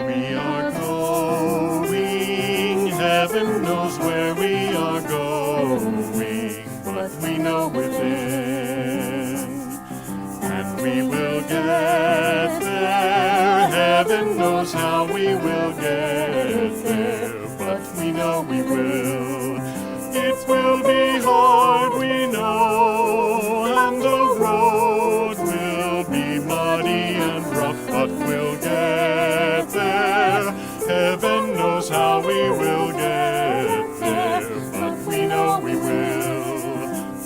We are going, heaven knows where we are going, but we know within, and we will get there. Heaven knows how we will get there, but we know we will. It will be hard, we know, and the road will be muddy and rough, but we'll get there. Heaven knows how we will get there, but we know we will.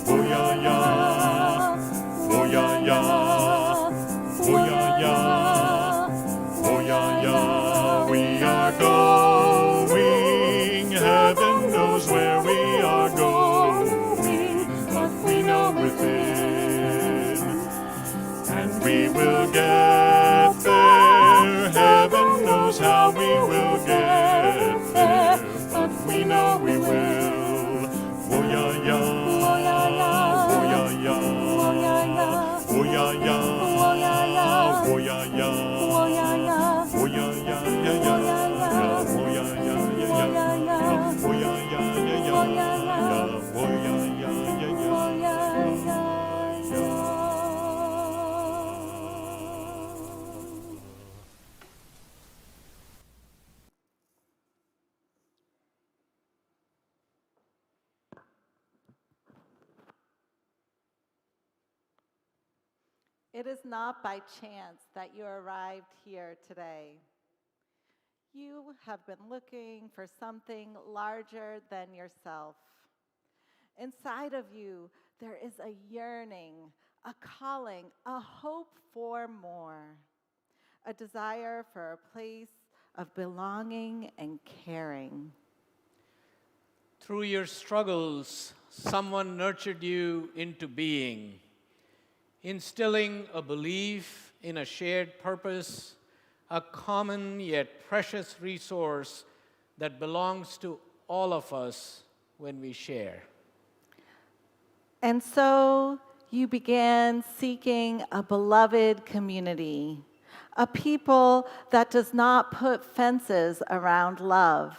Oh yeah, yeah, oh yeah, yeah, oh yeah, yeah, oh yeah, yeah. We are going, heaven knows where we are going, but we know within, and we will get there. Heaven knows how we will get there, but we know we will. Oh yeah, yeah, oh yeah, yeah, oh yeah, yeah, oh yeah, yeah, oh yeah, yeah, oh yeah, yeah, oh yeah, yeah, yeah, yeah, oh yeah, yeah, yeah, yeah, oh yeah, yeah, yeah, yeah, oh yeah, yeah, yeah, yeah. It is not by chance that you arrived here today. You have been looking for something larger than yourself. Inside of you, there is a yearning, a calling, a hope for more, a desire for a place of belonging and caring. Through your struggles, someone nurtured you into being, instilling a belief in a shared purpose, a common yet precious resource that belongs to all of us when we share. And so you began seeking a beloved community, a people that does not put fences around love.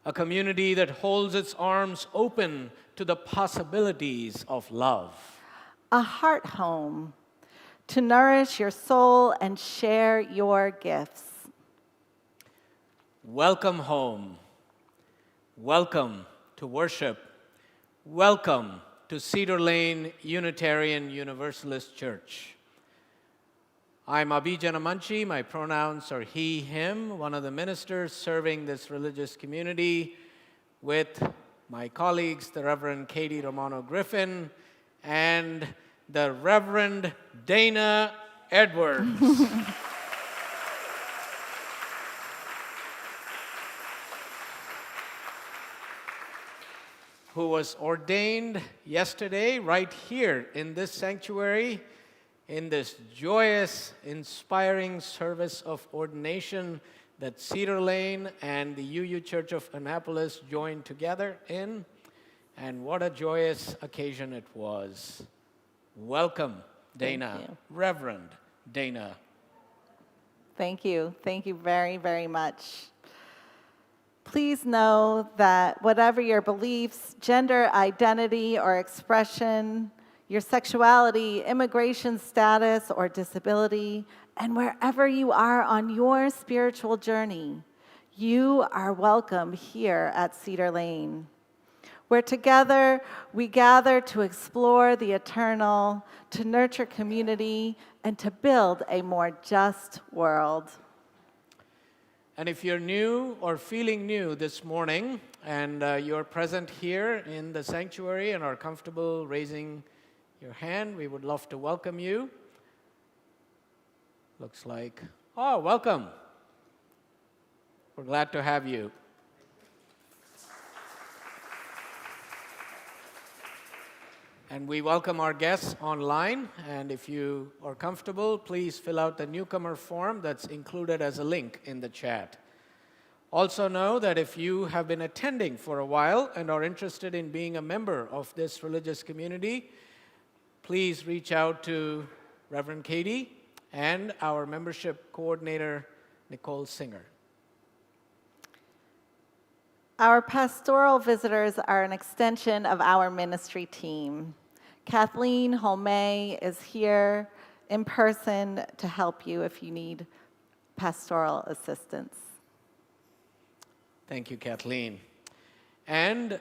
A community that holds its arms open to the possibilities of love. A heart home to nourish your soul and share your gifts. Welcome home. Welcome to worship. Welcome to Cedar Lane Unitarian Universalist Church. I'm Abhijanamanchi. My pronouns are he, him, one of the ministers serving this religious community with my colleagues, the Reverend Katie Romano Griffin and the Reverend Dana Edwards. Who was ordained yesterday right here in this sanctuary, in this joyous, inspiring service of ordination that Cedar Lane and the UU Church of Annapolis joined together in. And what a joyous occasion it was. Welcome, Dana, Reverend Dana. Thank you. Thank you very, very much. Please know that whatever your beliefs, gender identity or expression, your sexuality, immigration status or disability, and wherever you are on your spiritual journey, you are welcome here at Cedar Lane, where together we gather to explore the eternal, to nurture community, and to build a more just world. And if you're new or feeling new this morning, and you're present here in the sanctuary and are comfortable raising your hand, we would love to welcome you. Looks like, oh, welcome. We're glad to have you. And we welcome our guests online, and if you are comfortable, please fill out the newcomer form that's included as a link in the chat. Also know that if you have been attending for a while and are interested in being a member of this religious community, please reach out to Reverend Katie and our membership coordinator, Nicole Singer. Our pastoral visitors are an extension of our ministry team. Kathleen Holmay is here in person to help you if you need pastoral assistance. Thank you, Kathleen. And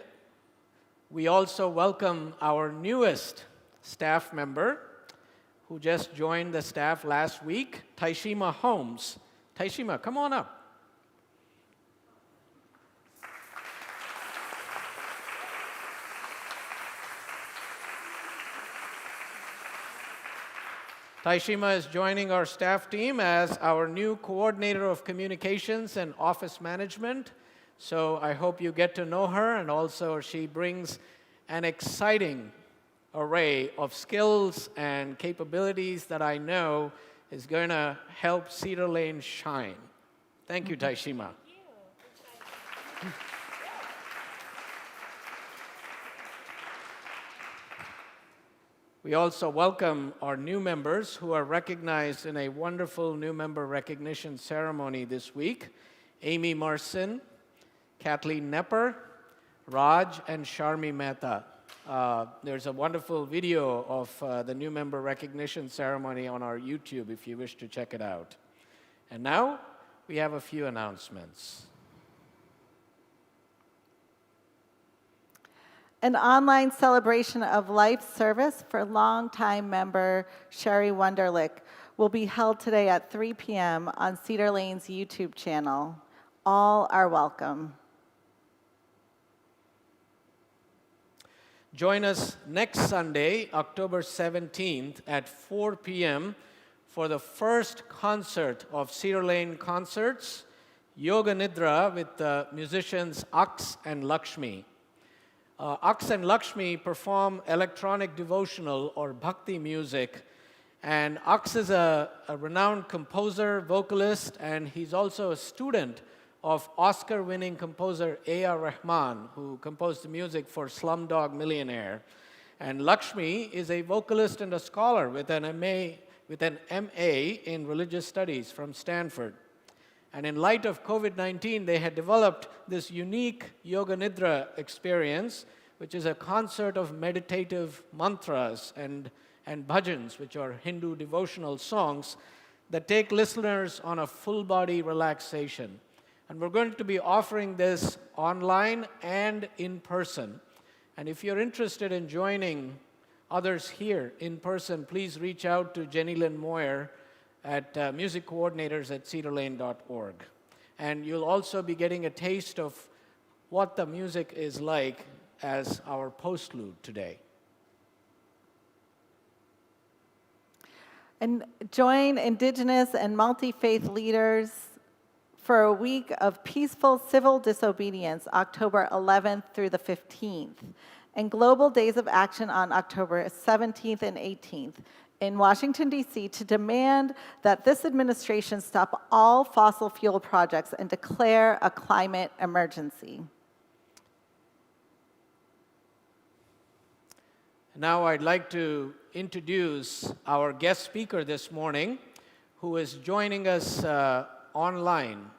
we also welcome our newest staff member who just joined the staff last week, Taishima Holmes. Taishima, come on up. Taishima is joining our staff team as our new coordinator of communications and office management. So I hope you get to know her, and also she brings an exciting array of skills and capabilities that I know is going to help Cedar Lane shine. Thank you, Taishima. We also welcome our new members who are recognized in a wonderful new member recognition ceremony this week. Amy Marcin, Kathleen Nepper, Raj, and Sharmi Mehta. There's a wonderful video of the new member recognition ceremony on our YouTube if you wish to check it out. And now we have a few announcements. An online celebration of life service for longtime member Sherry Wunderlich will be held today at 3 p.m. on Cedar Lane's YouTube channel. All are welcome. Join us next Sunday, October 17th at 4 p.m. for the first concert of Cedar Lane Concerts, Yoga Nidra with the musicians Aks and Lakshmi. Aks and Lakshmi perform electronic devotional or bhakti music, and Aks is a renowned composer, vocalist, and he's also a student of Oscar-winning composer A.R. Rahman, who composed the music for Slumdog Millionaire. And Lakshmi is a vocalist and a scholar with an M.A. in religious studies from Stanford. And in light of COVID-19, they had developed this unique Yoga Nidra experience, which is a concert of meditative mantras and bhajans, which are Hindu devotional songs that take listeners on a full-body relaxation. And we're going to be offering this online and in person. And if you're interested in joining others here in person, please reach out to Jenny Lynn Moyer at music coordinators at cedarlane.org. And you'll also be getting a taste of what the music is like as our postlude today. And join Indigenous and multi-faith leaders for a week of peaceful civil disobedience, October 11th through the 15th, and Global Days of Action on October 17th and 18th. In Washington, D.C., to demand that this administration stop all fossil fuel projects and declare a climate emergency. Now I'd like to introduce our guest speaker this morning, who is joining us online.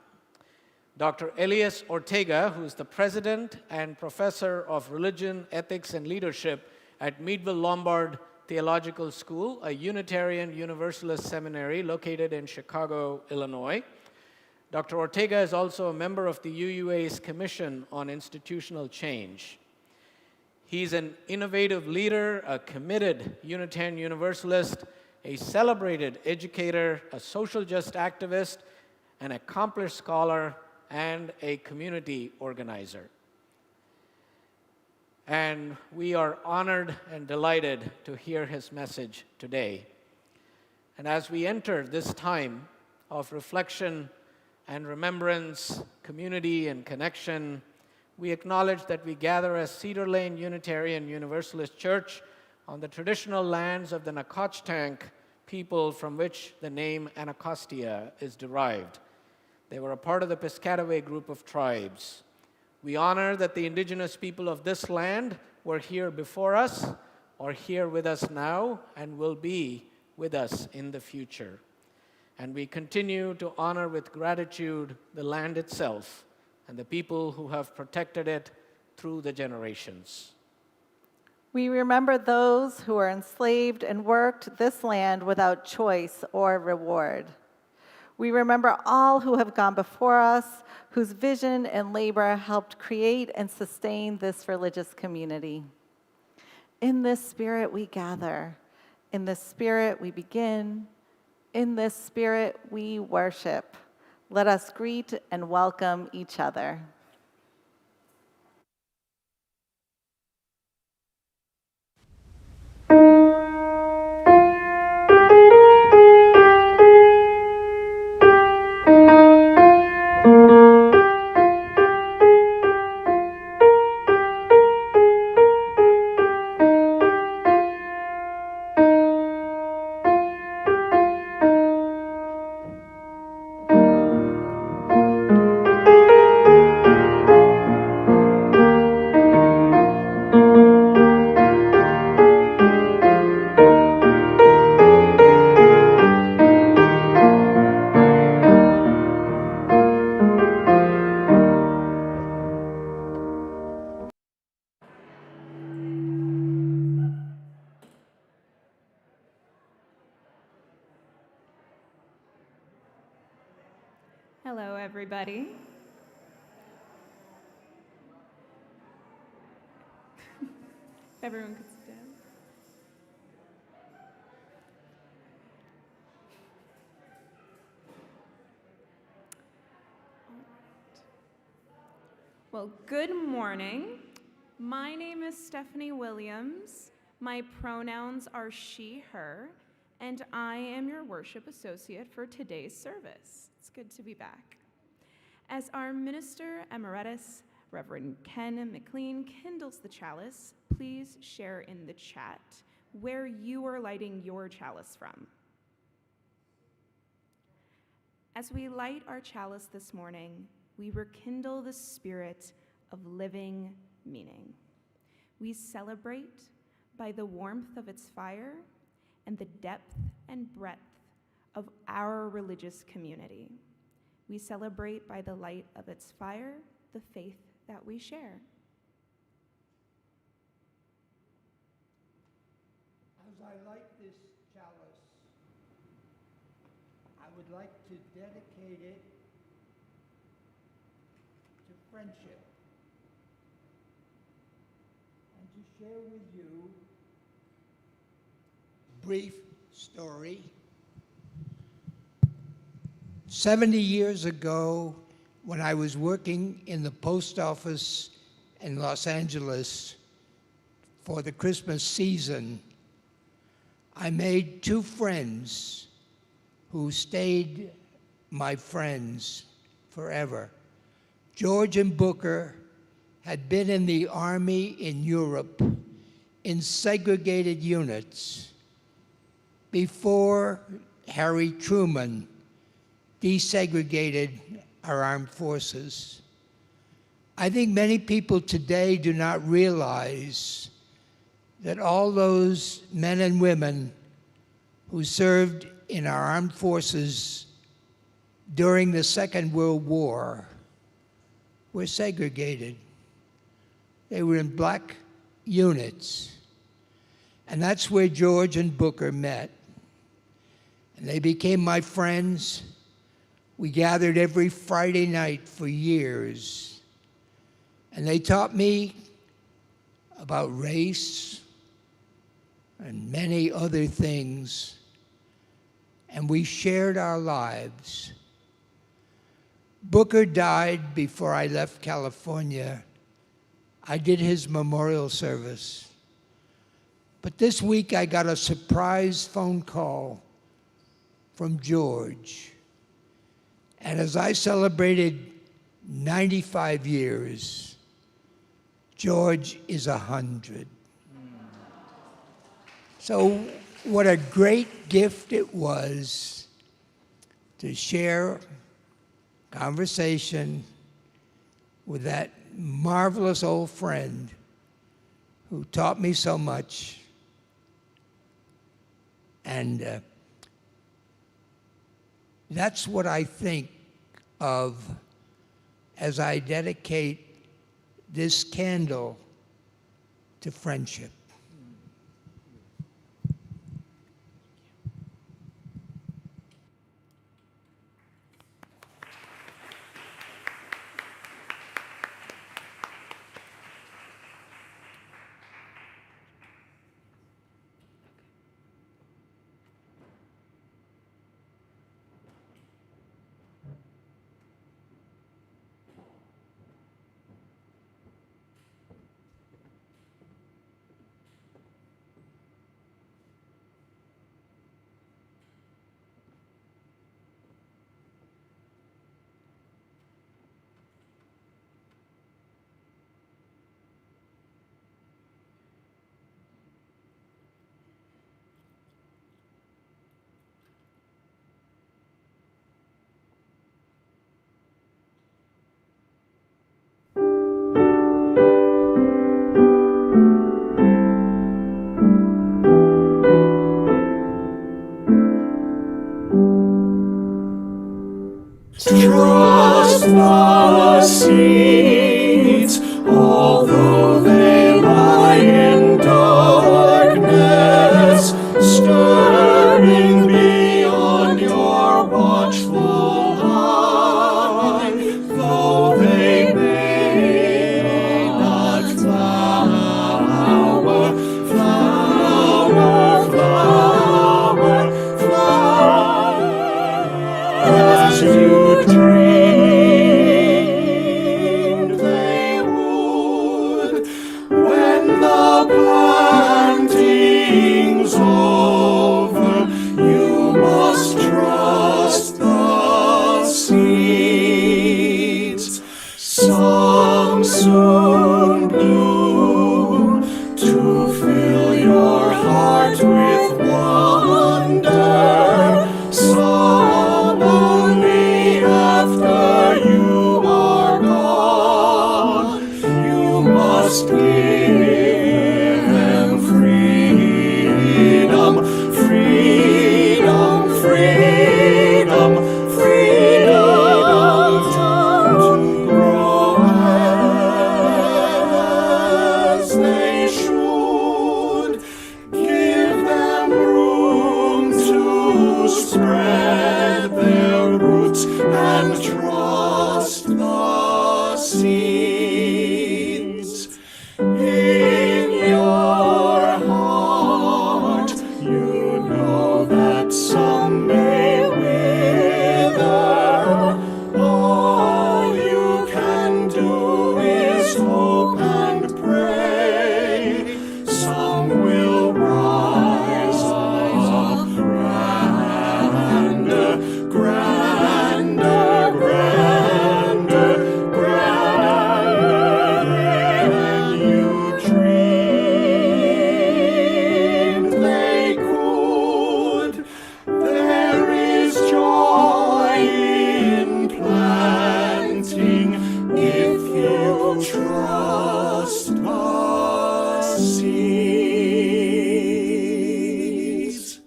Dr. Elias Ortega, who is the president and professor of religion, ethics, and leadership at Meadville Lombard Theological School, a Unitarian Universalist seminary located in Chicago, Illinois. Dr. Ortega is also a member of the UUA's Commission on Institutional Change. He's an innovative leader, a committed Unitarian Universalist, a celebrated educator, a social justice activist, an accomplished scholar, and a community organizer. And we are honored and delighted to hear his message today. And as we enter this time of reflection and remembrance, community and connection, we acknowledge that we gather as Cedar Lane Unitarian Universalist Church on the traditional lands of the Nacotchtank people from which the name Anacostia is derived. They were a part of the Piscataway group of tribes. We honor that the indigenous people of this land were here before us, are here with us now, and will be with us in the future. and we continue to honor with gratitude the land itself and the people who have protected it through the generations. We remember those who were enslaved and worked this land without choice or reward. We remember all who have gone before us, whose vision and labor helped create and sustain this religious community. In this spirit we gather. In this spirit we begin. In this spirit we worship. Let us greet and welcome each other. Hello, everybody. Everyone could sit down. Well, good morning. My name is Stephanie Williams. My pronouns are she, her, and I am your worship associate for today's service. It's good to be back. As our minister emeritus, Reverend Ken McLean, kindles the chalice, please share in the chat where you are lighting your chalice from. As we light our chalice this morning, we rekindle the spirit of living meaning. We celebrate by the warmth of its fire and the depth and breadth of our religious community. We celebrate by the light of its fire the faith that we share. As I light this chalice, I would like to dedicate it to friendship and to share with you a brief story. 70 years ago, when I was working in the post office in Los Angeles for the Christmas season, I made two friends who stayed my friends forever. George and Booker had been in the Army in Europe in segregated units before Harry Truman desegregated our armed forces. I think many people today do not realize that all those men and women who served in our armed forces during the Second World War were segregated. They were in black units. And that's where George and Booker met. And they became my friends. We gathered every Friday night for years. And they taught me about race and many other things. And we shared our lives. Booker died before I left California. I did his memorial service. But this week I got a surprise phone call from George. And as I celebrated 95 years, George is 100. So what a great gift it was to share conversation with that marvelous old friend who taught me so much. And That's what I think of as I dedicate this candle to friendship. Trust the seeds, although they lie in darkness, stirring beyond your watchful eye, though they may not flower, as you dreamed they would, when the planting's over, you must trust the seeds. Some soon bloom to fill your heart with wonder, some only after you are gone. You must give them freedom, freedom, freedom, freedom to grow as they should. Give them room to spread their roots and trust the seeds. In your heart, you know that some may wither. All you can do is hope and pray. Some will rise up grander, grander, grander, grander than you dreamed they could. There is joy in planting if you trust the seeds.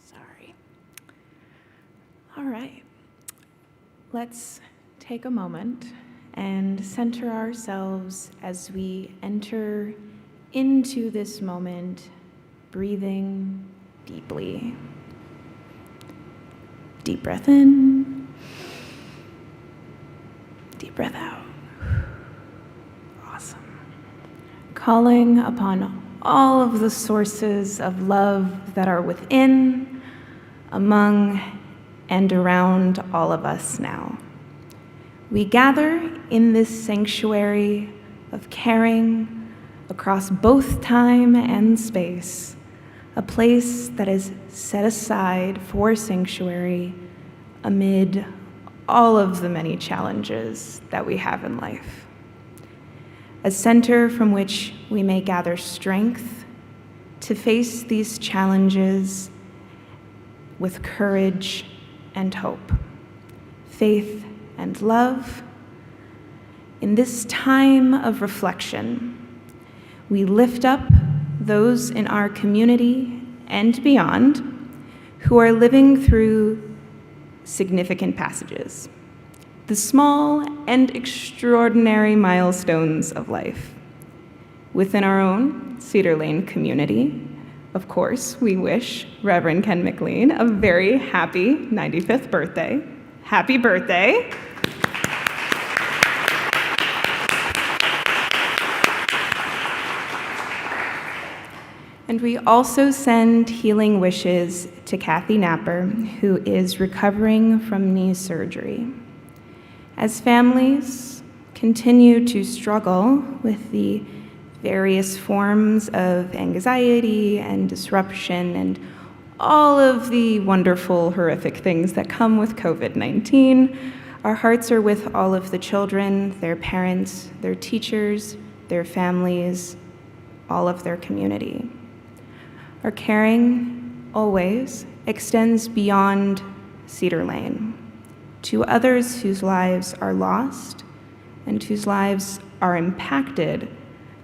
Sorry. All right. Let's take a moment and center ourselves as we enter into this moment, breathing deeply. Deep breath in, deep breath out. Awesome. Calling upon all of the sources of love that are within, among, and around all of us now. We gather in this sanctuary of caring across both time and space, a place that is set aside for sanctuary amid all of the many challenges that we have in life. A center from which we may gather strength to face these challenges with courage and hope, faith and love, In this time of reflection, we lift up those in our community and beyond who are living through significant passages, the small and extraordinary milestones of life. Within our own Cedar Lane community, of course, we wish Reverend Ken McLean a very happy 95th birthday. Happy birthday. And we also send healing wishes to Kathy Napper, who is recovering from knee surgery. As families continue to struggle with the various forms of anxiety and disruption and all of the wonderful, horrific things that come with COVID-19, our hearts are with all of the children, their parents, their teachers, their families, all of their community. Our caring always extends beyond Cedar Lane to others whose lives are lost and whose lives are impacted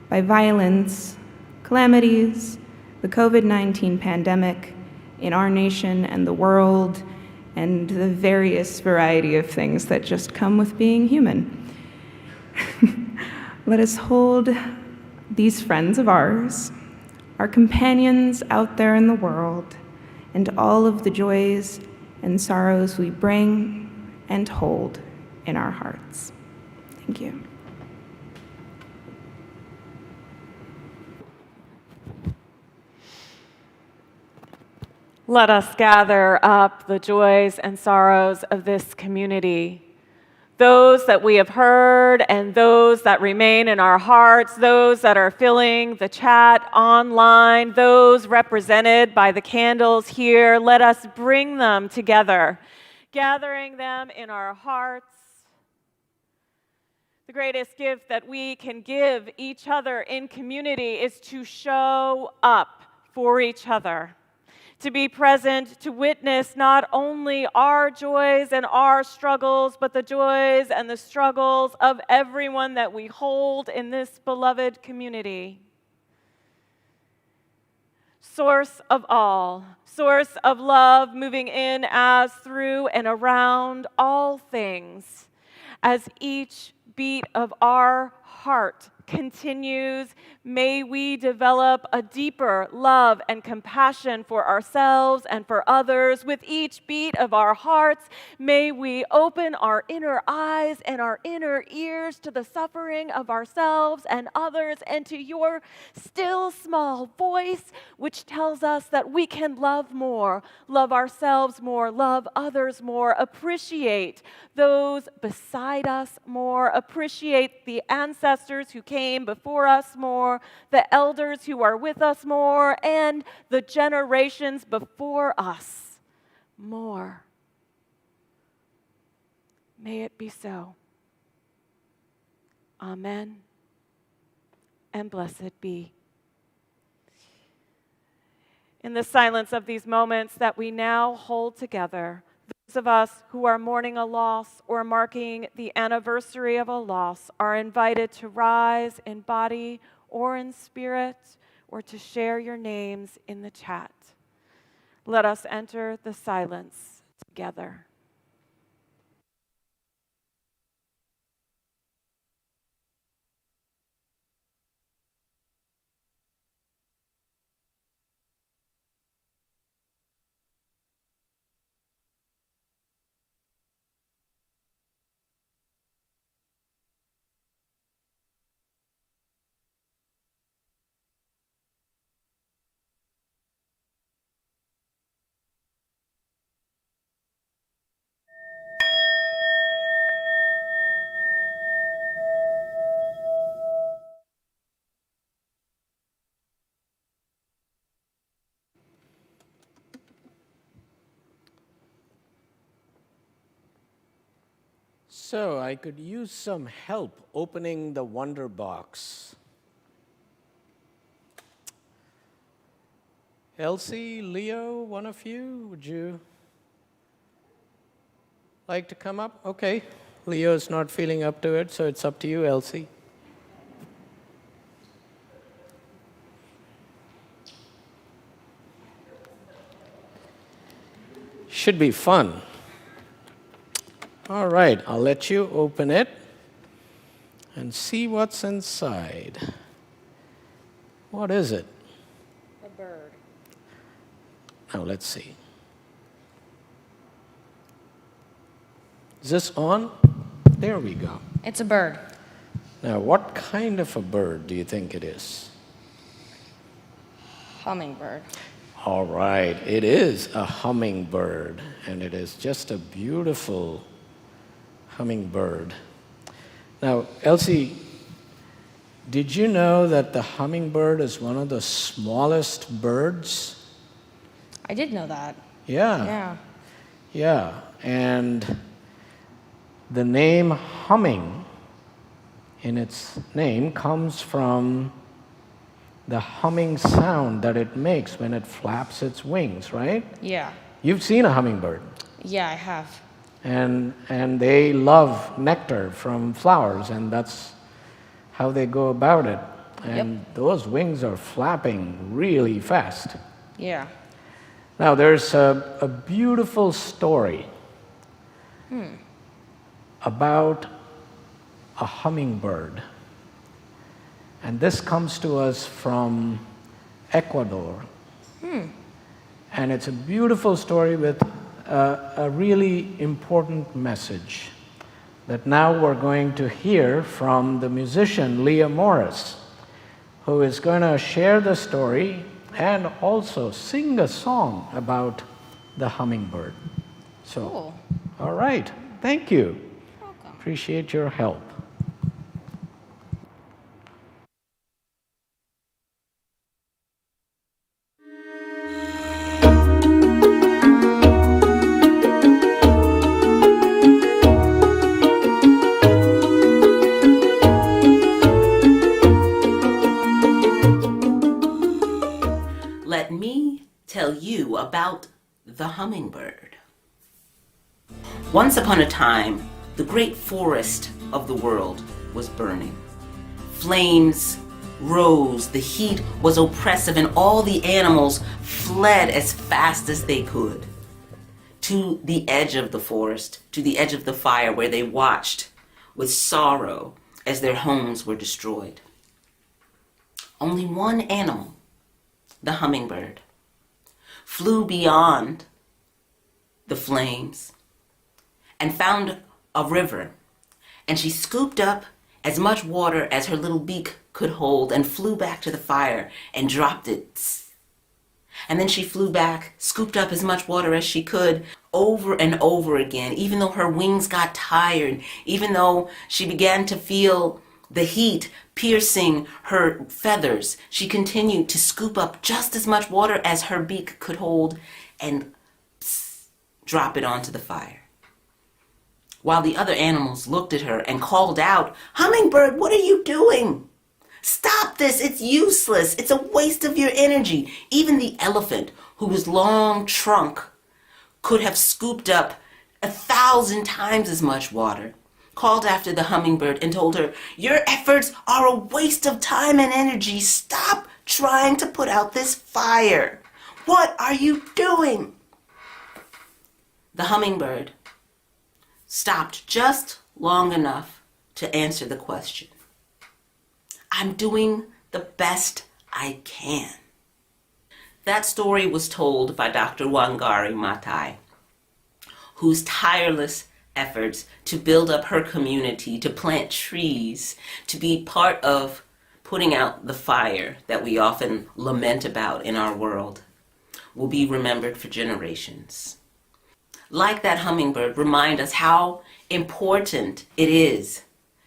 by violence, calamities, the COVID-19 pandemic in our nation and the world, and the various variety of things that just come with being human. Let us hold these friends of ours, our companions out there in the world, and all of the joys and sorrows we bring and hold in our hearts. Thank you. Let us gather up the joys and sorrows of this community, those that we have heard and those that remain in our hearts, those that are filling the chat online, those represented by the candles here. Let us bring them together, gathering them in our hearts. The greatest gift that we can give each other in community is to show up for each other, to be present, to witness not only our joys and our struggles, but the joys and the struggles of everyone that we hold in this beloved community. Source of all, source of love, moving in as through and around all things, as each beat of our heart continues, may we develop a deeper love and compassion for ourselves and for others. With each beat of our hearts, may we open our inner eyes and our inner ears to the suffering of ourselves and others, and to your still small voice, which tells us that we can love more, love ourselves more, love others more, appreciate those beside us more, appreciate the ancestors who came before us more, the elders who are with us more, and the generations before us more. May it be so. Amen, and blessed be. In the silence of these moments that we now hold together, those of us who are mourning a loss or marking the anniversary of a loss are invited to rise in body or in spirit, or to share your names in the chat. Let us enter the silence together. So I could use some help opening the Wonder Box. Elsie, Leo, one of you, would you like to come up? Okay, Leo's not feeling up to it, so it's up to you, Elsie. Should be fun. All right, I'll let you open it and see what's inside. What is it? A bird. Now let's see. Is this on? There we go. It's a bird. Now, what kind of a bird do you think it is? Hummingbird. All right, it is a hummingbird, and it is just a beautiful hummingbird. Now, Elsie, did you know that the hummingbird is one of the smallest birds? I did know that. Yeah. Yeah. And the name humming in its name comes from the humming sound that it makes when it flaps its wings, right? Yeah. You've seen a hummingbird. Yeah, I have. And they love nectar from flowers, and that's how they go about it. And those wings are flapping really fast. Yeah. Now, there's a beautiful story about a hummingbird. And this comes to us from Ecuador. And it's a beautiful story with a really important message that now we're going to hear from the musician Leah Morris, who is going to share the story and also sing a song about the hummingbird. So, Cool. all right, thank you. Welcome. Appreciate your help. Let me tell you about the hummingbird. Once upon a time, the great forest of the world was burning. Flames rose, the heat was oppressive, and all the animals fled as fast as they could to the edge of the forest, to the edge of the fire, where they watched with sorrow as their homes were destroyed. Only one animal, the hummingbird, flew beyond the flames and found a river, and she scooped up as much water as her little beak could hold and flew back to the fire and dropped it. And then she flew back, scooped up as much water as she could over and over again, even though her wings got tired, even though she began to feel the heat piercing her feathers. She continued to scoop up just as much water as her beak could hold and drop it onto the fire. While the other animals looked at her and called out, "Hummingbird, what are you doing? Stop this, it's useless, it's a waste of your energy." Even the elephant, whose long trunk could have scooped up 1,000 times as much water, called after the hummingbird and told her, "Your efforts are a waste of time and energy. Stop trying to put out this fire. What are you doing?" The hummingbird stopped just long enough to answer the question. "I'm doing the best I can." That story was told by Dr. Wangari Maathai, whose tireless efforts to build up her community, to plant trees, to be part of putting out the fire that we often lament about in our world, will be remembered for generations. Like that hummingbird, remind us how important it is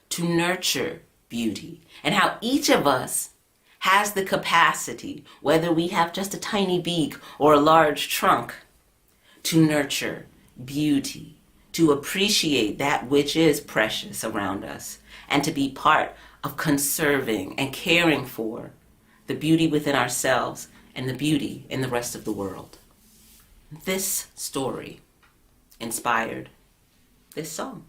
to nurture beauty, and how each of us has the capacity, whether we have just a tiny beak or a large trunk, to nurture beauty, to appreciate that which is precious around us, and to be part of conserving and caring for the beauty within ourselves and the beauty in the rest of the world. This story inspired this song.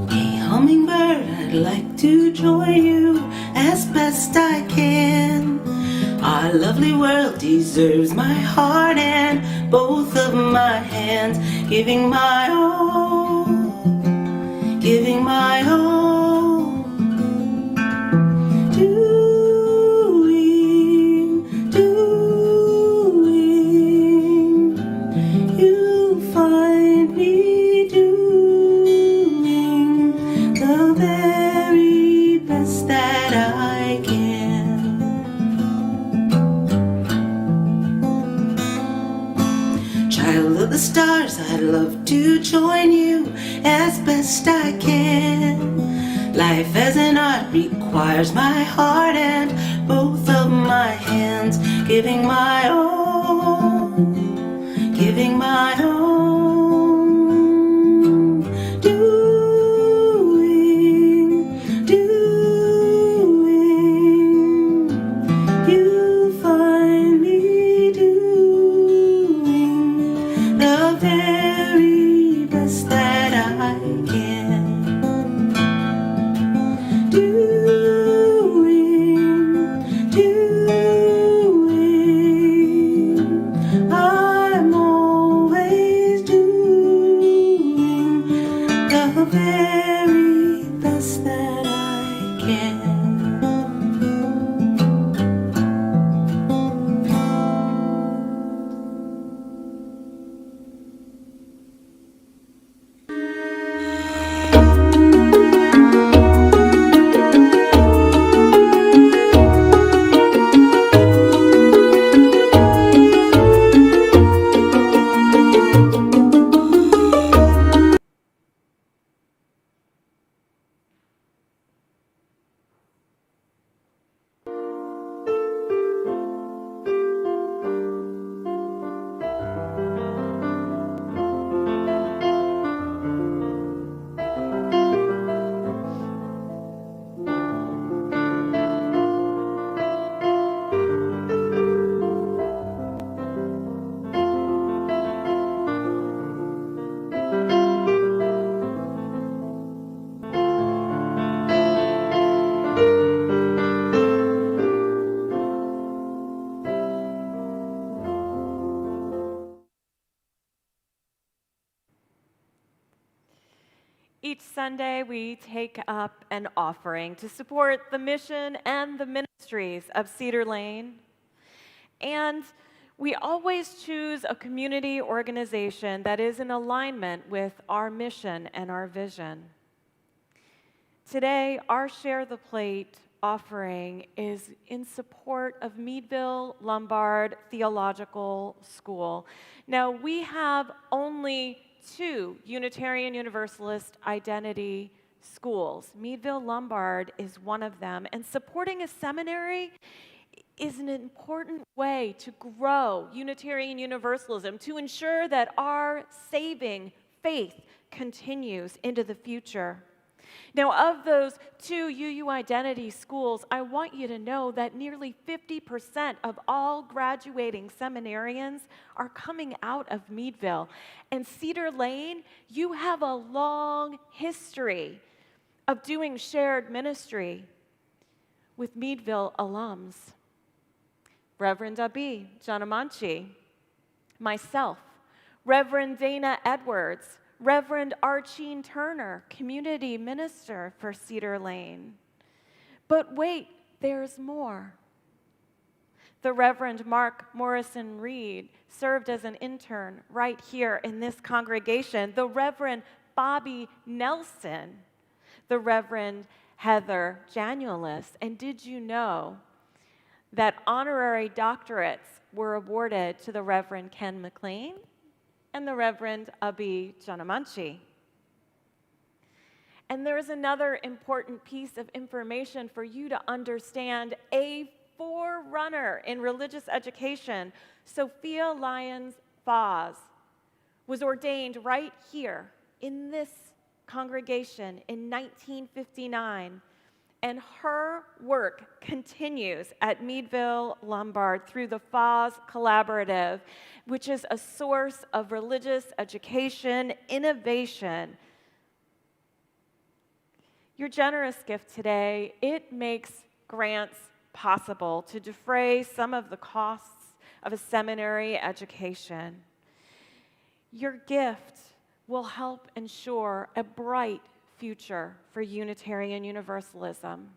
Hey, hummingbird, I'd like to join you as best I can. Our lovely world deserves my heart and both of my hands, giving my all, giving my all. You find me doing the very best that I can. Child of the stars, I'd love to join you as best I can. Life as an art requires my heart and both of my hands, giving my all, giving my all. You find me doing the very best that I can. I'm always doing the very best that I can. Each Sunday, we take up an offering to support the mission and the ministries of Cedar Lane. And we always choose a community organization that is in alignment with our mission and our vision. Today, our Share the Plate offering is in support of Meadville Lombard Theological School. Now, we have only 2 Unitarian Universalist identity schools. Meadville Lombard is one of them, and supporting a seminary is an important way to grow Unitarian Universalism, to ensure that our saving faith continues into the future. Now, of those 2 UU identity schools, I want you to know that nearly 50% of all graduating seminarians are coming out of Meadville. And Cedar Lane, you have a long history of doing shared ministry with Meadville alums. Reverend Abi Janamanchi, myself, Reverend Dana Edwards, Reverend Archine Turner, community minister for Cedar Lane. But wait, there's more. The Reverend Mark Morrison Reed served as an intern right here in this congregation. The Reverend Bobby Nelson, the Reverend Heather Janulis. And did you know that honorary doctorates were awarded to the Reverend Ken McLean and the Reverend Abi Janamanchi? And there's another important piece of information for you to understand. A forerunner in religious education, Sophia Lyons Foz, was ordained right here in this congregation in 1959. And her work continues at Meadville Lombard through the FOS Collaborative, which is a source of religious education, innovation. Your generous gift today, it makes grants possible to defray some of the costs of a seminary education. Your gift will help ensure a bright future for Unitarian Universalism.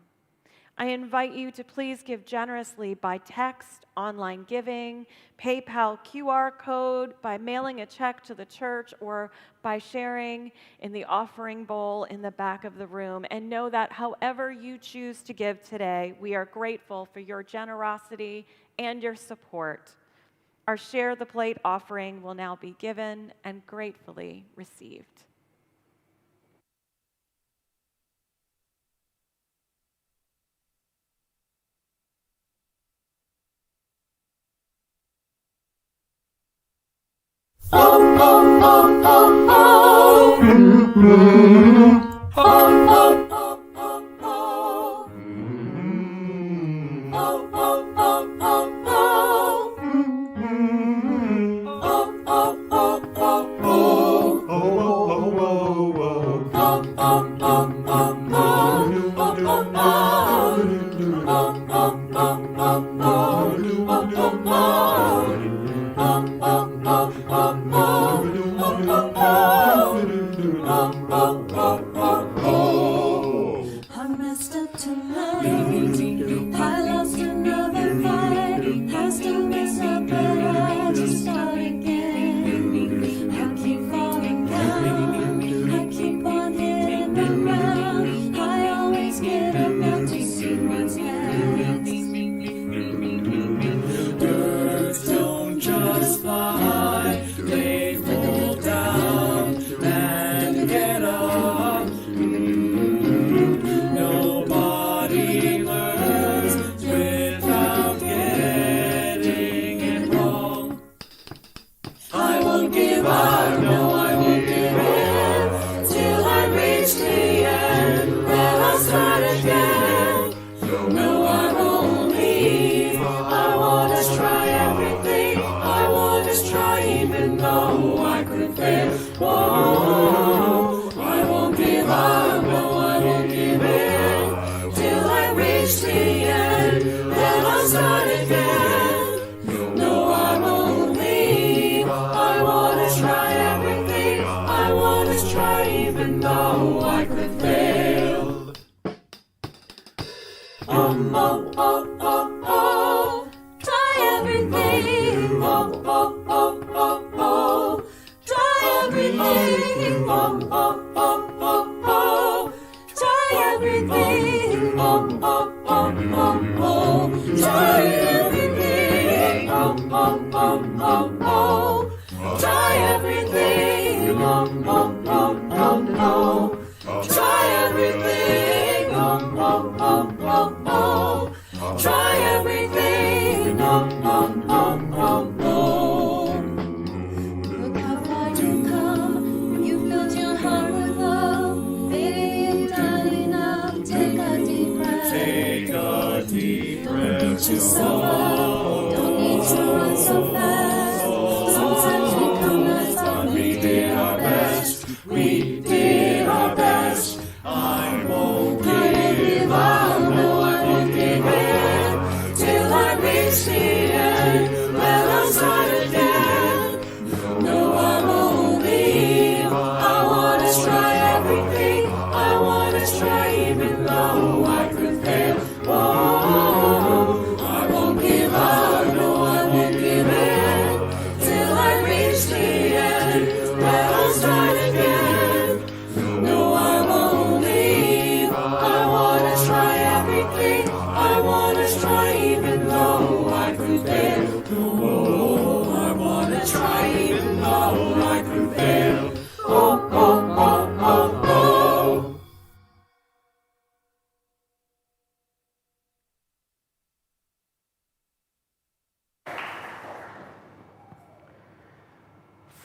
I invite you to please give generously by text, online giving, PayPal QR code, by mailing a check to the church, or by sharing in the offering bowl in the back of the room. And know that however you choose to give today, we are grateful for your generosity and your support. Our Share the Plate offering will now be given and gratefully received.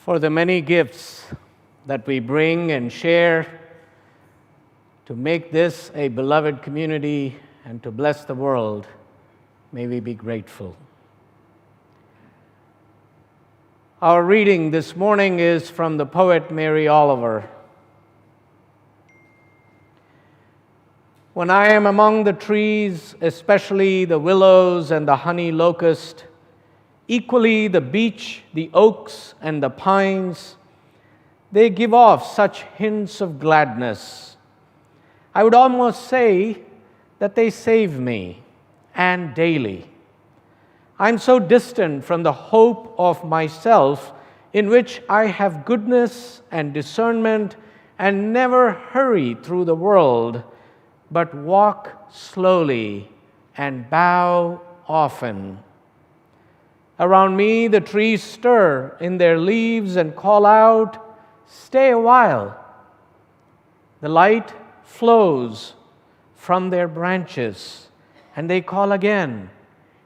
For the many gifts that we bring and share to make this a beloved community and to bless the world, may we be grateful. Our reading this morning is from the poet Mary Oliver. When I am among the trees, especially the willows and the honey locust, equally the beech, the oaks, and the pines, they give off such hints of gladness. I would almost say that they save me, and daily. I'm so distant from the hope of myself, in which I have goodness and discernment and never hurry through the world, but walk slowly and bow often. Around me the trees stir in their leaves and call out, "Stay a while." The light flows from their branches, and they call again.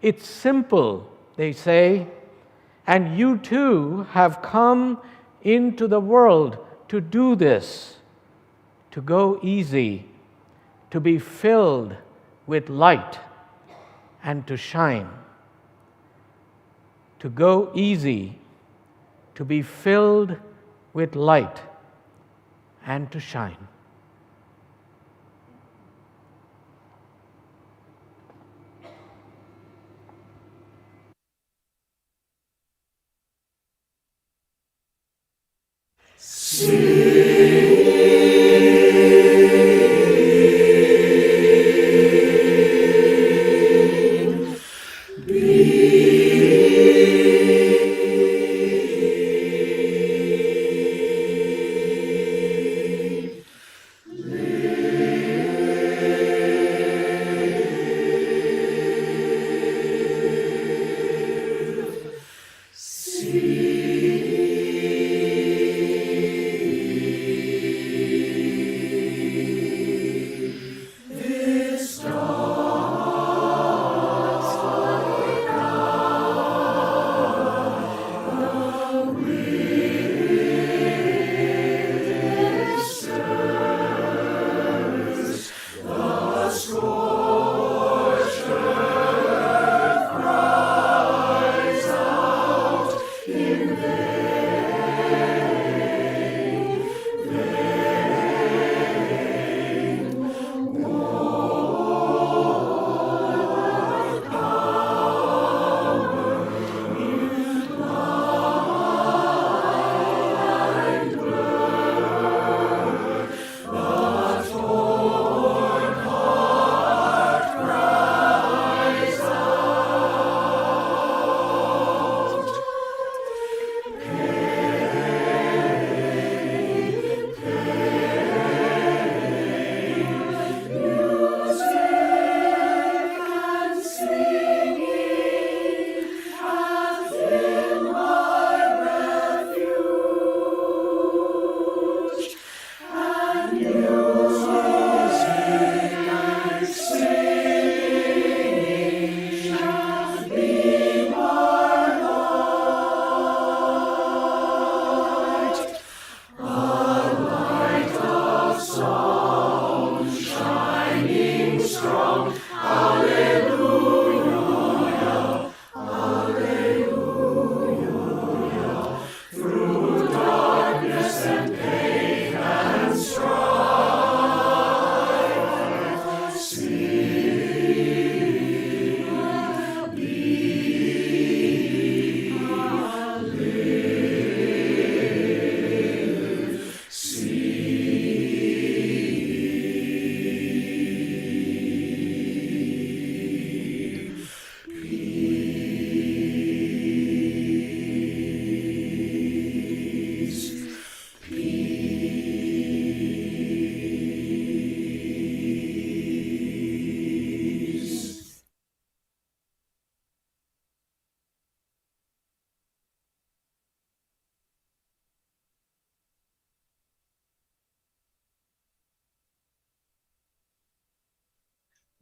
"It's simple," they say, "and you too have come into the world to do this, to go easy, to be filled with light and to shine." To go easy, to be filled with light and to shine.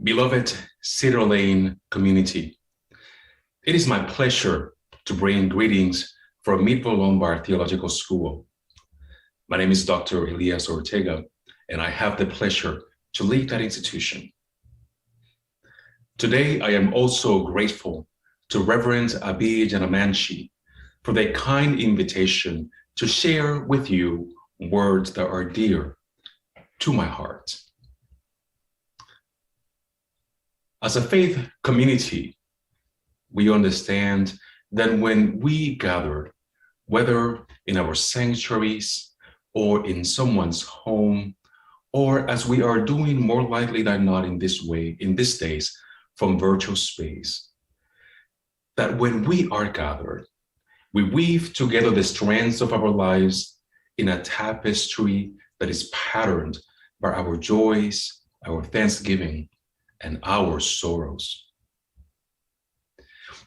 Beloved Cedar Lane community, it is my pleasure to bring greetings from Meadville Lombard Theological School. My name is Dr. Elias Ortega, and I have the pleasure to lead that institution. Today, I am also grateful to Reverend Abid Janamanchi for their kind invitation to share with you words that are dear to my heart. As a faith community, we understand that when we gather, whether in our sanctuaries or in someone's home, or as we are doing more likely than not in this way, in these days, from virtual space, that when we are gathered, we weave together the strands of our lives in a tapestry that is patterned by our joys, our thanksgiving, and our sorrows.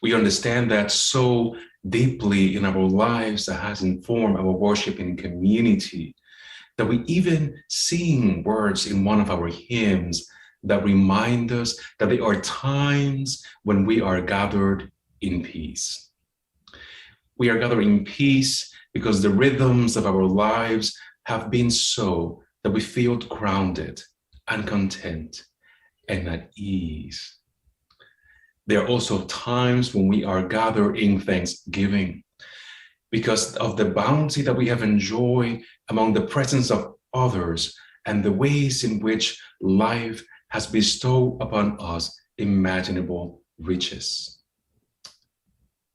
We understand that so deeply in our lives that has informed our worshiping community that we even sing words in one of our hymns that remind us that there are times when we are gathered in peace. We are gathered in peace because the rhythms of our lives have been so that we feel grounded and content and at ease. There are also times when we are gathered in thanksgiving because of the bounty that we have enjoyed among the presence of others and the ways in which life has bestowed upon us imaginable riches.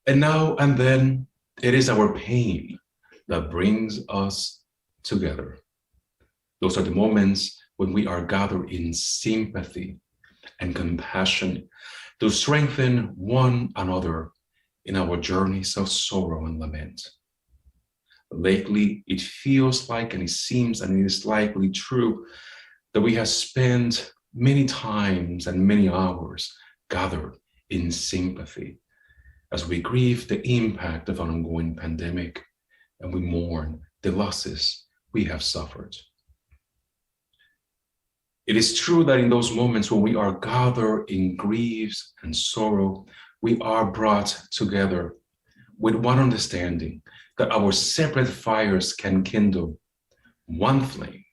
And now and then, it is our pain that brings us together. Those are the moments when we are gathered in sympathy and compassion to strengthen one another in our journeys of sorrow and lament. Lately, it feels like, and it seems, and it is likely true, that we have spent many times and many hours gathered in sympathy as we grieve the impact of an ongoing pandemic and we mourn the losses we have suffered. It is true that in those moments when we are gathered in griefs and sorrow, we are brought together with one understanding that our separate fires can kindle one flame.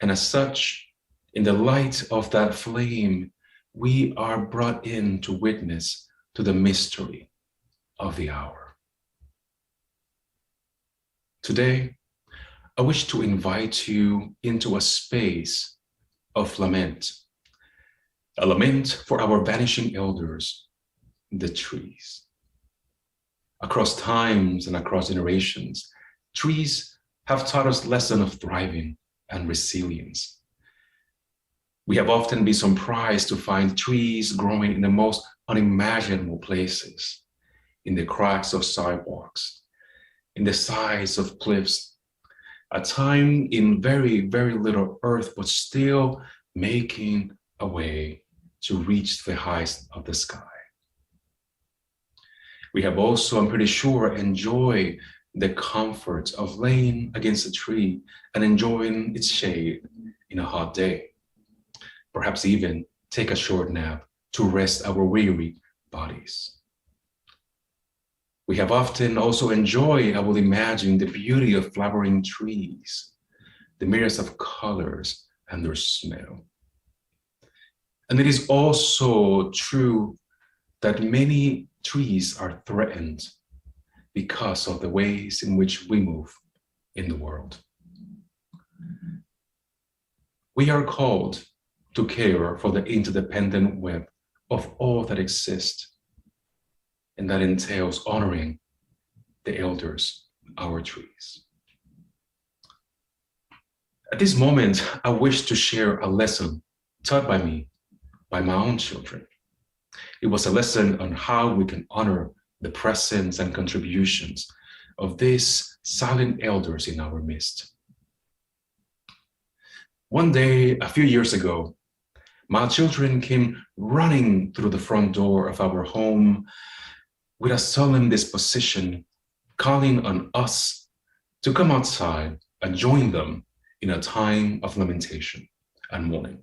And as such, in the light of that flame, we are brought in to witness to the mystery of the hour. Today, I wish to invite you into a space of lament, a lament for our vanishing elders, the trees. Across times and across generations, trees have taught us lessons of thriving and resilience. We have often been surprised to find trees growing in the most unimaginable places, in the cracks of sidewalks, in the sides of cliffs, a time in very, very little earth, but still making a way to reach the heights of the sky. We have also, I'm pretty sure, enjoyed the comfort of laying against a tree and enjoying its shade in a hot day. Perhaps even take a short nap to rest our weary bodies. We have often also enjoyed, I would imagine, the beauty of flowering trees, the myriads of colors and their smell. And it is also true that many trees are threatened because of the ways in which we move in the world. We are called to care for the interdependent web of all that exists, and that entails honoring the elders, our trees. At this moment, I wish to share a lesson taught by me, by my own children. It was a lesson on how we can honor the presence and contributions of these silent elders in our midst. One day, a few years ago, my children came running through the front door of our home with a solemn disposition, calling on us to come outside and join them in a time of lamentation and mourning.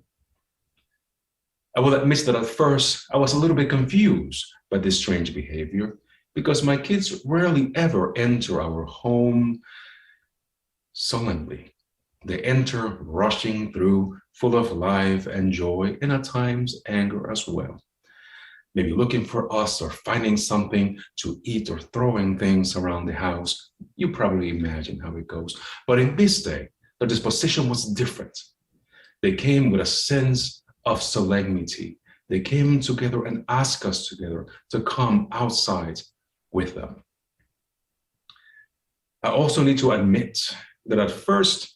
I will admit that at first I was a little bit confused by this strange behavior because my kids rarely ever enter our home solemnly. They enter rushing through, full of life and joy, and at times anger as well. Maybe looking for us or finding something to eat or throwing things around the house. You probably imagine how it goes. But in this day, the disposition was different. They came with a sense of solemnity. They came together and asked us together to come outside with them. I also need to admit that at first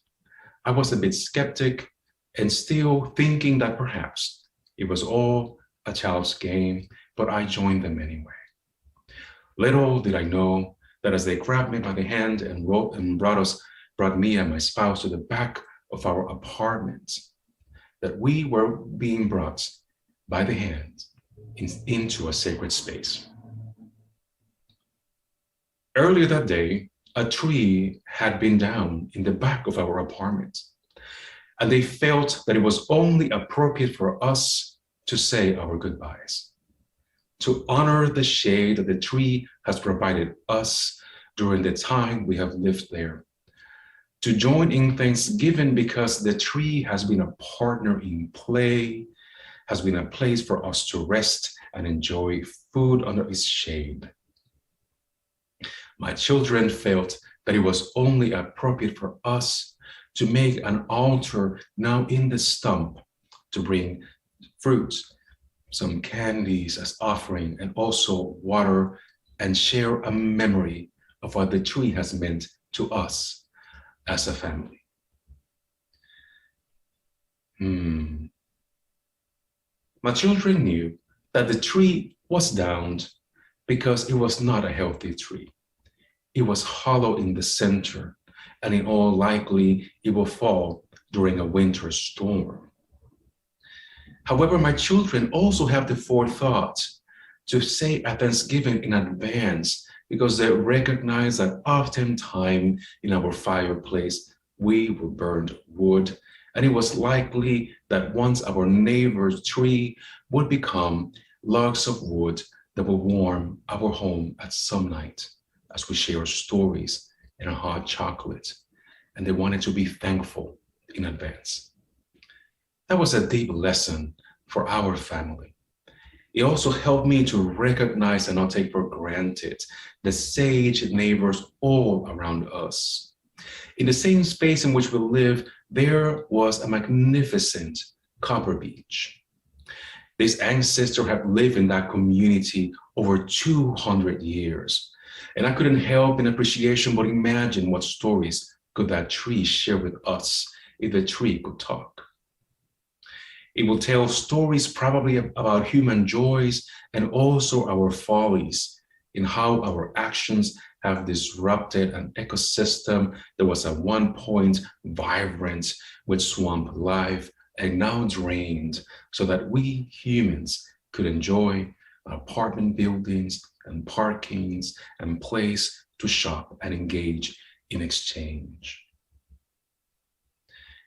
I was a bit skeptic and still thinking that perhaps it was all a child's game, but I joined them anyway. Little did I know that as they grabbed me by the hand and brought me and my spouse to the back of our apartment, that we were being brought by the hand into a sacred space. Earlier that day, a tree had been down in the back of our apartment, and they felt that it was only appropriate for us to say our goodbyes, to honor the shade that the tree has provided us during the time we have lived there, to join in Thanksgiving because the tree has been a partner in play, has been a place for us to rest and enjoy food under its shade. My children felt that it was only appropriate for us to make an altar now in the stump, to bring fruits, some candies as offering, and also water, and share a memory of what the tree has meant to us as a family. My children knew that the tree was downed because it was not a healthy tree. It was hollow in the center, and in all likely it will fall during a winter storm. However, my children also have the forethought to say a Thanksgiving in advance because they recognize that oftentimes in our fireplace, we burned wood, and it was likely that once our neighbor's tree would become logs of wood that will warm our home at some night as we share stories and a hot chocolate, and they wanted to be thankful in advance. That was a deep lesson for our family. It also helped me to recognize and not take for granted the sage neighbors all around us. In the same space in which we live, there was a magnificent copper beech. This ancestor had lived in that community over 200 years. And I couldn't help in appreciation but imagine what stories could that tree share with us if the tree could talk. It will tell stories probably about human joys and also our follies, in how our actions have disrupted an ecosystem that was at one point vibrant with swamp life and now drained, so that we humans could enjoy apartment buildings and parkings and place to shop and engage in exchange.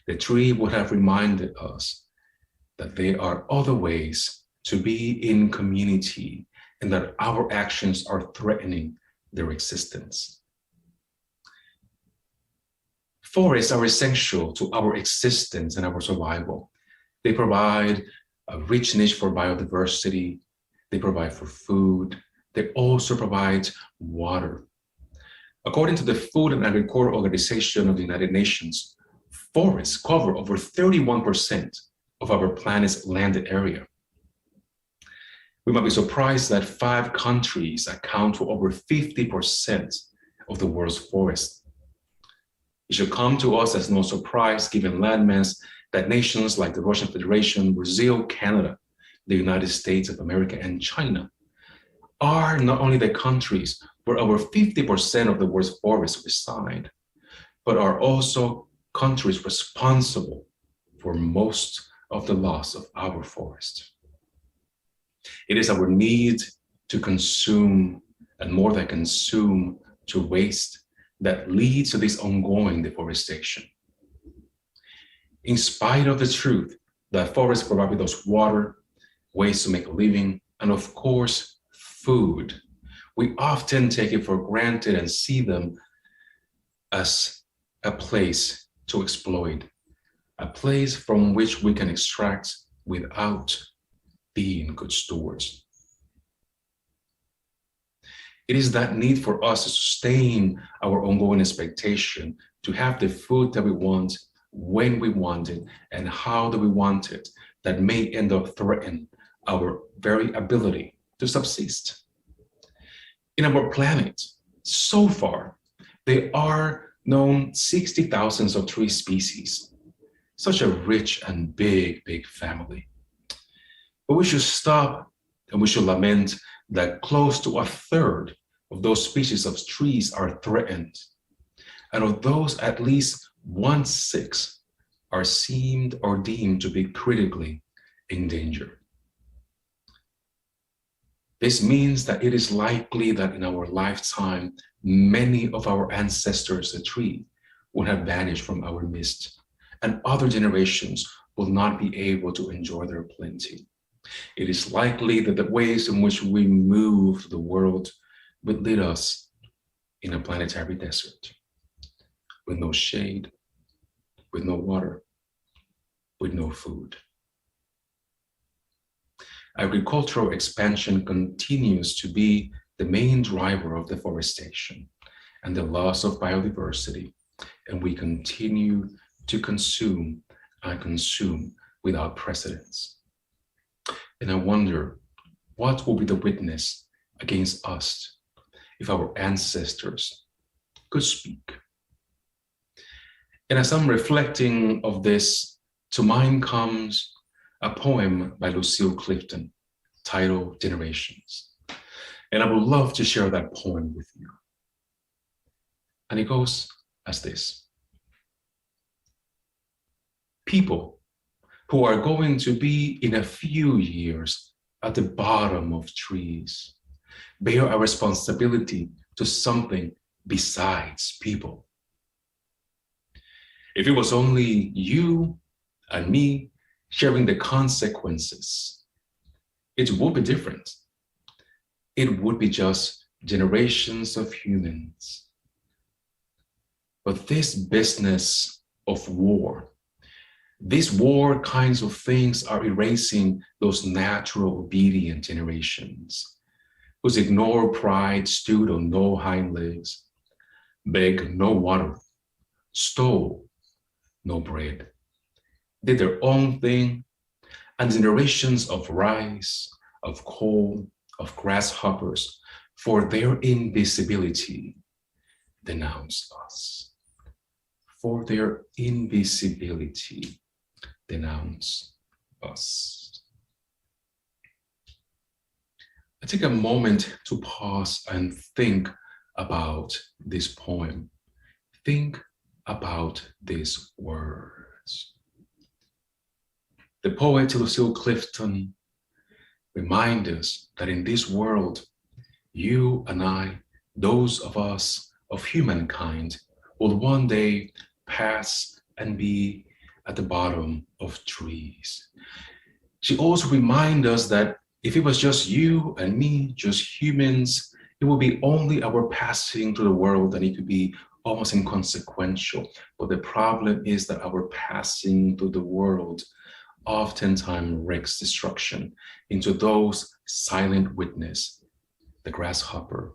The tree would have reminded us that there are other ways to be in community and that our actions are threatening their existence. Forests are essential to our existence and our survival. They provide a rich niche for biodiversity. They provide for food. They also provide water. According to the Food and Agricultural Organization of the United Nations, forests cover over 31% of our planet's landed area. We might be surprised that 5 countries account for over 50% of the world's forests. It should come to us as no surprise, given landmass, that nations like the Russian Federation, Brazil, Canada, the United States of America, and China are not only the countries where over 50% of the world's forests reside, but are also countries responsible for most of the loss of our forest. It is our need to consume, and more than consume, to waste, that leads to this ongoing deforestation. In spite of the truth that forests provide us water, ways to make a living, and of course, food, we often take it for granted and see them as a place to exploit, a place from which we can extract without being good stewards. It is that need for us to sustain our ongoing expectation to have the food that we want, when we want it, and how do we want it, that may end up threatening our very ability to subsist. In our planet, so far, there are known 60,000 of tree species, such a rich and big family. But we should stop and we should lament that close to a third of those species of trees are threatened. And of those, at least 1/6 are seemed or deemed to be critically endangered. This means that it is likely that in our lifetime, many of our ancestors, the tree, will have vanished from our midst, and other generations will not be able to enjoy their plenty. It is likely that the ways in which we move through the world would lead us in a planetary desert, with no shade, with no water, with no food. Agricultural expansion continues to be the main driver of deforestation and the loss of biodiversity, and we continue to consume and consume without precedence. And I wonder, what will be the witness against us if our ancestors could speak? And as I'm reflecting of this, to mind comes a poem by Lucille Clifton titled Generations. And I would love to share that poem with you. And it goes as this. People who are going to be in a few years at the bottom of trees bear a responsibility to something besides people. If it was only you and me sharing the consequences, it would be different. It would be just generations of humans. But this business of war, these war kinds of things are erasing those natural obedient generations whose ignored pride stood on no hind legs, begged no water, stole no bread, did their own thing, and generations of rice, of coal, of grasshoppers, for their invisibility, denounce us. For their invisibility, denounce us. I take a moment to pause and think about this poem. Think about these words. The poet Lucille Clifton reminds us that in this world, you and I, those of us of humankind, will one day pass and be at the bottom of trees. She also reminds us that if it was just you and me, just humans, it would be only our passing through the world and it could be almost inconsequential. But the problem is that our passing through the world oftentimes wreaks destruction into those silent witness, the grasshopper,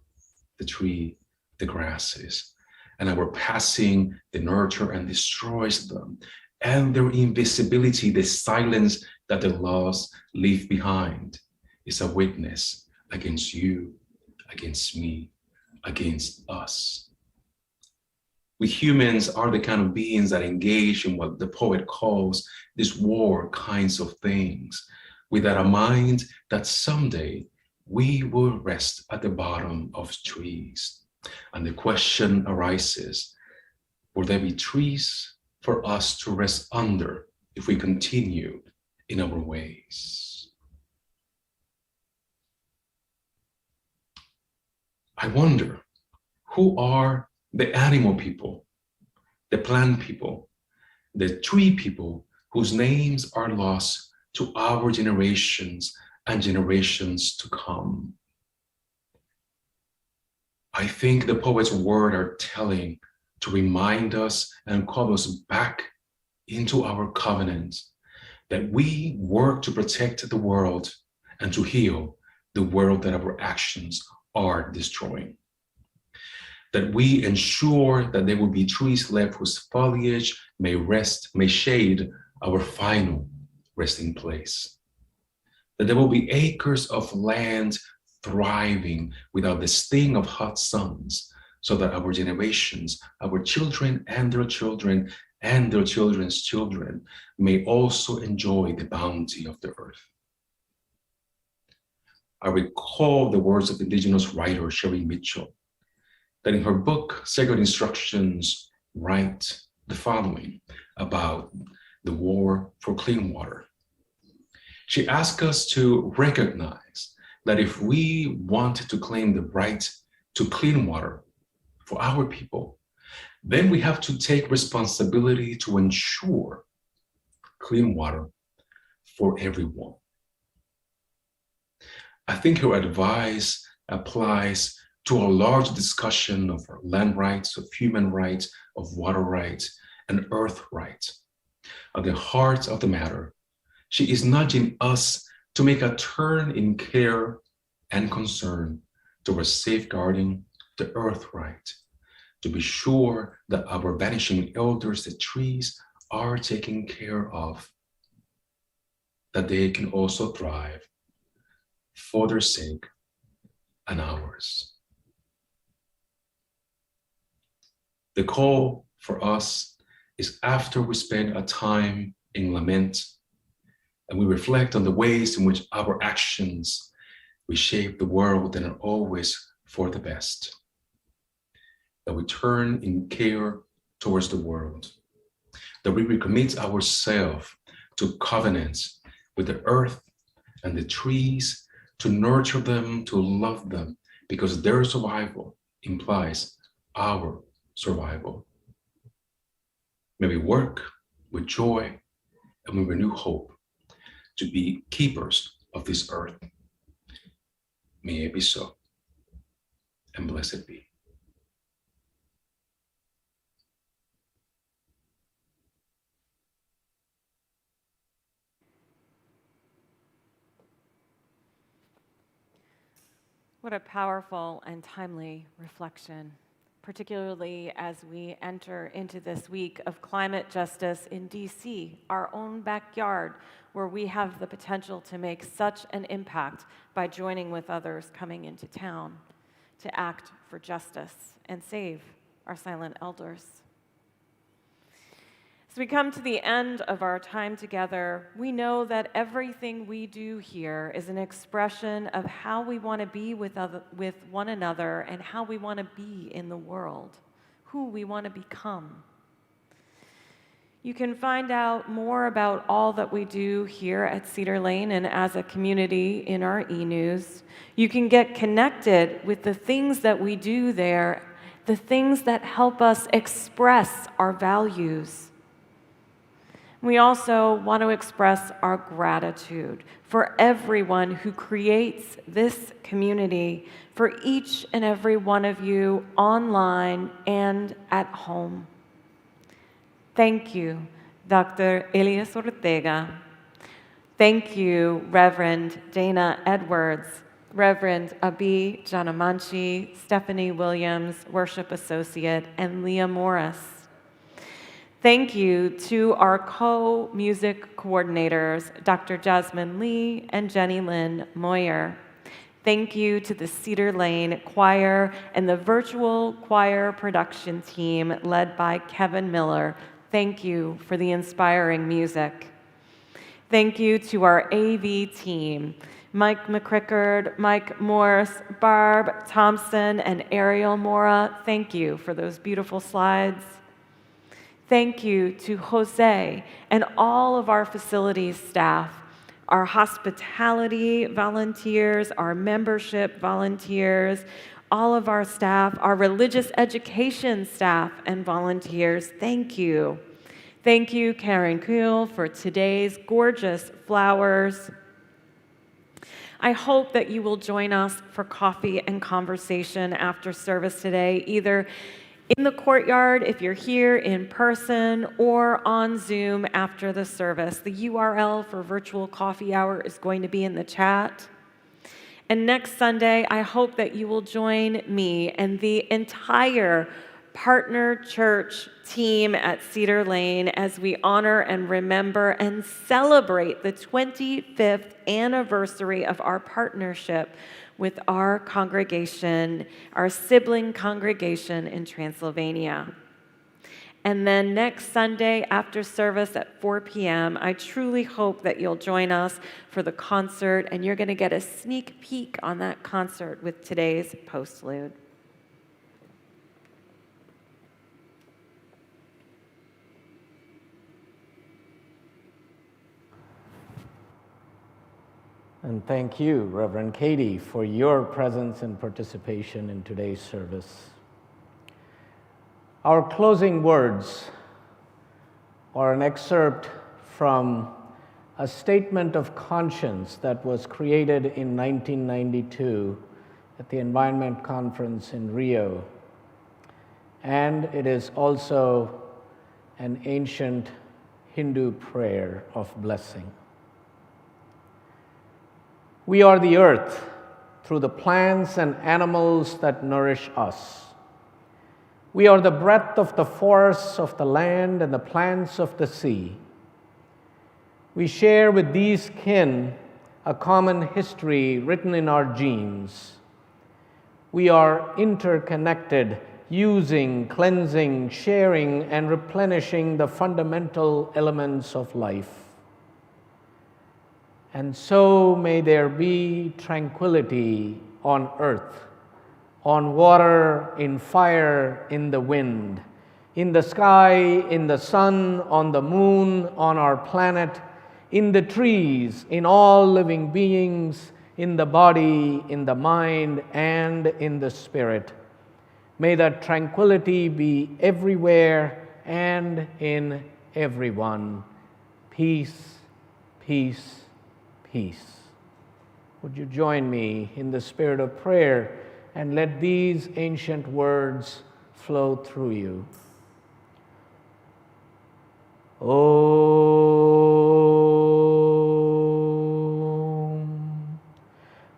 the tree, the grasses, and our passing, they nurture and destroys them. And their invisibility, the silence that the laws leave behind, is a witness against you, against me, against us. We humans are the kind of beings that engage in what the poet calls these war kinds of things, without a mind that someday we will rest at the bottom of trees. And the question arises, will there be trees for us to rest under if we continue in our ways? I wonder, who are the animal people, the plant people, the tree people whose names are lost to our generations and generations to come? I think the poet's words are telling to remind us and call us back into our covenant, that we work to protect the world and to heal the world that our actions are destroying. That we ensure that there will be trees left whose foliage may shade our final resting place. That there will be acres of land thriving without the sting of hot suns, so that our generations, our children and their children and their children's children may also enjoy the bounty of the earth. I recall the words of indigenous writer Sherry Mitchell, that in her book, Sacred Instructions, write the following about the war for clean water. She asks us to recognize that if we want to claim the right to clean water for our people, then we have to take responsibility to ensure clean water for everyone. I think her advice applies to a large discussion of land rights, of human rights, of water rights, and earth rights. At the heart of the matter, she is nudging us to make a turn in care and concern towards safeguarding the earth right, to be sure that our vanishing elders, the trees, are taken care of, that they can also thrive for their sake and ours. The call for us is after we spend a time in lament and we reflect on the ways in which our actions reshape the world and are always for the best, that we turn in care towards the world, that we recommit ourselves to covenants with the earth and the trees, to nurture them, to love them, because their survival implies our survival. May we work with joy and with renewed hope to be keepers of this earth. May it be so, and blessed be. What a powerful and timely reflection, particularly as we enter into this week of climate justice in DC, our own backyard, where we have the potential to make such an impact by joining with others coming into town to act for justice and save our silent elders. As we come to the end of our time together, we know that everything we do here is an expression of how we want to be with one another and how we want to be in the world, who we want to become. You can find out more about all that we do here at Cedar Lane and as a community in our e-news. You can get connected with the things that we do there, the things that help us express our values. We also want to express our gratitude for everyone who creates this community, for each and every one of you online and at home. Thank you, Dr. Elias Ortega. Thank you, Reverend Dana Edwards, Reverend Abi Janamanchi, Stephanie Williams, Worship Associate, and Leah Morris. Thank you to our co-music coordinators, Dr. Jasmine Lee and Jenny Lynn Moyer. Thank you to the Cedar Lane Choir and the virtual choir production team led by Kevin Miller. Thank you for the inspiring music. Thank you to our AV team, Mike McCrickard, Mike Morse, Barb Thompson, and Ariel Mora. Thank you for those beautiful slides. Thank you to Jose and all of our facilities staff, our hospitality volunteers, our membership volunteers, all of our staff, our religious education staff and volunteers. Thank you. Thank you, Karen Kuhl, for today's gorgeous flowers. I hope that you will join us for coffee and conversation after service today, either in the courtyard if you're here in person or on Zoom after the service. The URL for virtual coffee hour is going to be in the chat. And next Sunday, I hope that you will join me and the entire partner church team at Cedar Lane as we honor and remember and celebrate the 25th anniversary of our partnership with our congregation, our sibling congregation in Transylvania. And then next Sunday after service at 4 p.m., I truly hope that you'll join us for the concert, and you're going to get a sneak peek on that concert with today's postlude. And thank you, Reverend Katie, for your presence and participation in today's service. Our closing words are an excerpt from a statement of conscience that was created in 1992 at the Environment Conference in Rio. And it is also an ancient Hindu prayer of blessing. We are the earth through the plants and animals that nourish us. We are the breath of the forests of the land and the plants of the sea. We share with these kin a common history written in our genes. We are interconnected, using, cleansing, sharing, and replenishing the fundamental elements of life. And so may there be tranquility on earth, on water, in fire, in the wind, in the sky, in the sun, on the moon, on our planet, in the trees, in all living beings, in the body, in the mind, and in the spirit. May that tranquility be everywhere and in everyone. Peace, peace, peace. Would you join me in the spirit of prayer and let these ancient words flow through you? Om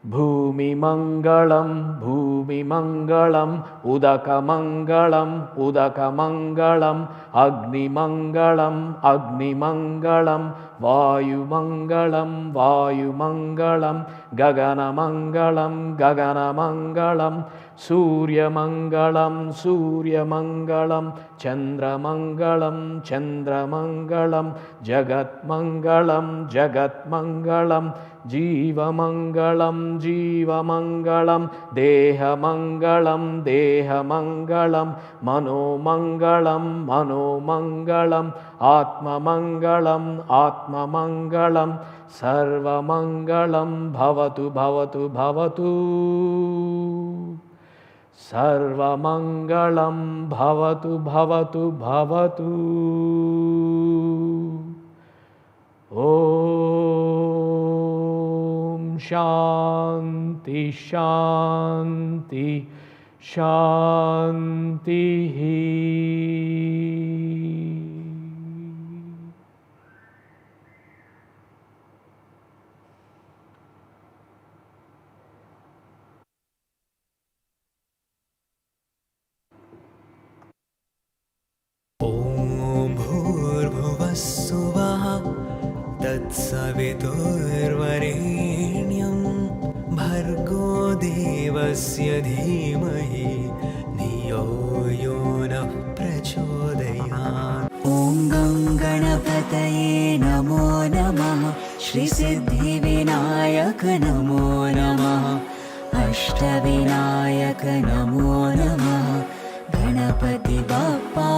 Bhumi Mangalam, Bhumi Mangalam, Udaka Mangalam, Udaka Mangalam, Agni Mangalam, Agni Mangalam, Vayu Mangalam, Vayu Mangalam, Gagana Mangalam, Gagana Mangalam, Surya Mangalam, Surya Mangalam, Chandra Mangalam, Chandra Mangalam, Jagat Mangalam, Jagat Mangalam, Jiva Mangalam, Jiva Mangalam, Deha Mangalam, Deha Mangalam, Mano Mangalam, Mano Mangalam, Atma Mangalam, Atma Mangalam, Sarva Mangalam, Bhavatu, Bhavatu, Bhavatu. Sarva Mangalam, Bhavatu, Bhavatu, Bhavatu. Om Shanti, Shanti, Shanti. ॐ भूर्भुवस्सुवः तत्सवितुर्वरेण्यं भर्गो देवस्य धीमहि धियो यो नः प्रचोदयात् ॐ गङ्गणपतये नमो नमः श्रीसिद्धिविनायक नमो नमः अष्टविनायक नमो नमः गणपति बाप्पा